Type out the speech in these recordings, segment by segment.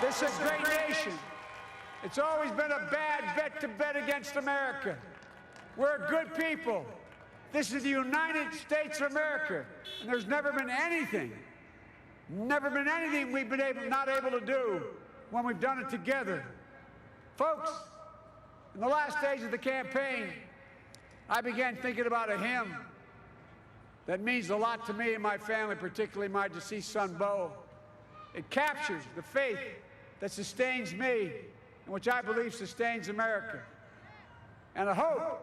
This is a great nation. It's always been a bad bet to bet against America. We're good people. This is the United States of America, and there's never been anything we've been not able to do when we've done it together. Folks, in the last days of the campaign, I began thinking about a hymn that means a lot to me and my family, particularly my deceased son, Bo. It captures the faith that sustains me and which I believe sustains America. And I hope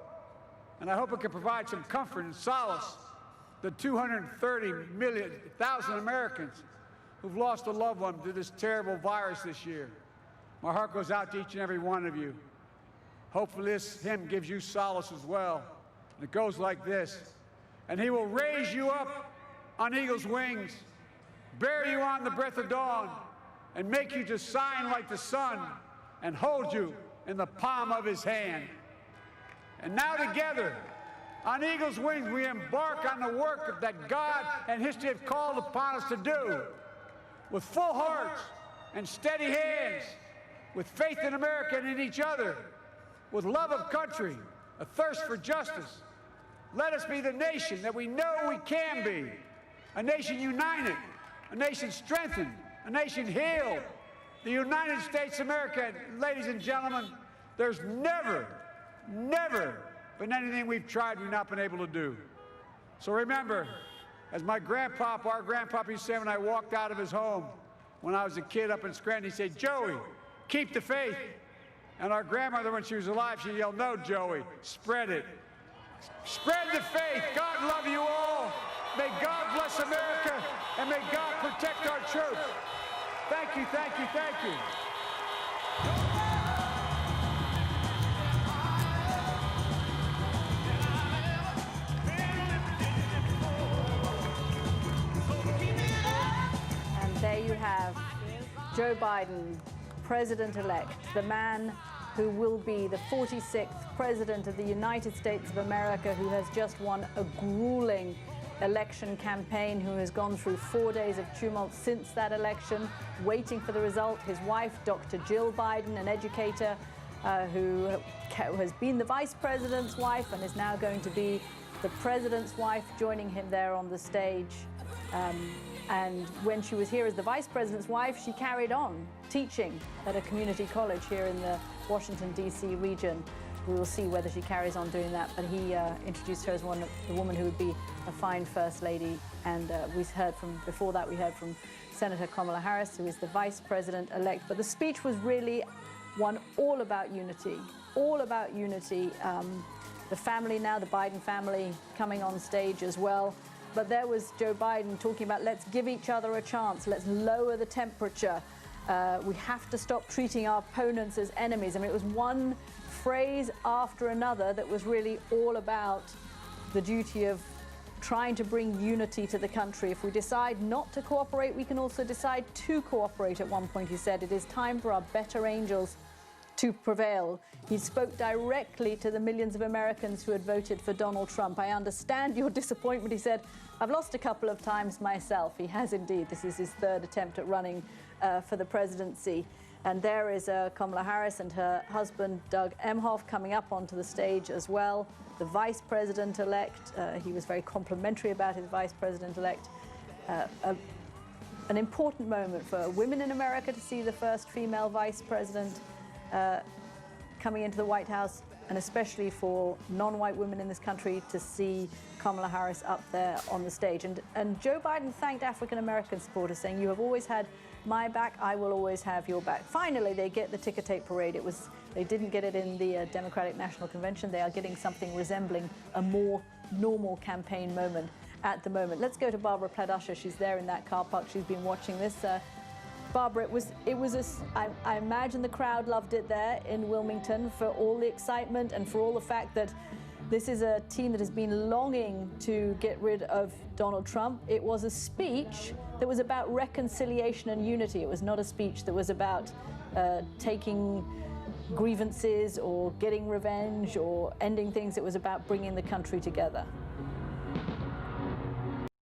it can provide some comfort and solace to 230,000 Americans who've lost a loved one to this terrible virus this year. My heart goes out to each and every one of you. Hopefully this hymn gives you solace as well. And it goes like this. And he will raise you up on eagle's wings, bear you on the breath of dawn, and make you to shine like the sun, and hold you in the palm of his hand. And now together, on eagle's wings, we embark on the work that God and history have called upon us to do, with full hearts and steady hands, with faith in America and in each other, with love of country, a thirst for justice. Let us be the nation that we know we can be, a nation united, a nation strengthened, a nation healed, the United States of America. Ladies and gentlemen, there's never been anything we've tried we've not been able to do. So remember, as our grandpapa used to say when I walked out of his home when I was a kid up in Scranton, he said, "Joey, keep the faith." And our grandmother, when she was alive, she yelled, "No, Joey, spread it. Spread the faith. God love you all. May God bless America, and may God protect our troops." Thank you, thank you, thank you. And there you have Joe Biden, President-elect, the man who will be the 46th President of the United States of America, who has just won a grueling election campaign, who has gone through 4 days of tumult since that election, waiting for the result. His wife, Dr. Jill Biden, an educator who has been the vice president's wife and is now going to be the president's wife, joining him there on the stage. And when she was here as the vice president's wife, she carried on teaching at a community college here in the Washington, D.C. region. We will see whether she carries on doing that, but he introduced her as the woman who would be a fine first lady. And before that we heard from Senator Kamala Harris, who is the vice president-elect. But the speech was really one all about unity, all about unity. The family now, the Biden family, coming on stage as well. But there was Joe Biden talking about, let's give each other a chance, let's lower the temperature. We have to stop treating our opponents as enemies. I mean, it was one phrase after another that was really all about the duty of trying to bring unity to the country. If we decide not to cooperate, we can also decide to cooperate. At one point he said, it is time for our better angels to prevail. He spoke directly to the millions of Americans who had voted for Donald Trump. I understand your disappointment, he said. I've lost a couple of times myself. He has indeed. This is his third attempt at running for the presidency. And there is Kamala Harris and her husband, Doug Emhoff, coming up onto the stage as well. The vice president-elect, he was very complimentary about his vice president-elect. An important moment for women in America to see the first female vice president coming into the White House, and especially for non-white women in this country to see Kamala Harris up there on the stage. And Joe Biden thanked African-American supporters, saying, "You have always had my back, I will always have your back." Finally, they get the ticker tape parade. They didn't get it in the Democratic National Convention. They are getting something resembling a more normal campaign moment at the moment. Let's go to Barbara Platt-Usher. She's there in that car park. She's been watching this. Barbara, I imagine the crowd loved it there in Wilmington for all the excitement and for all the fact that this is a team that has been longing to get rid of Donald Trump. It was a speech that was about reconciliation and unity. It was not a speech that was about taking grievances or getting revenge or ending things. It was about bringing the country together.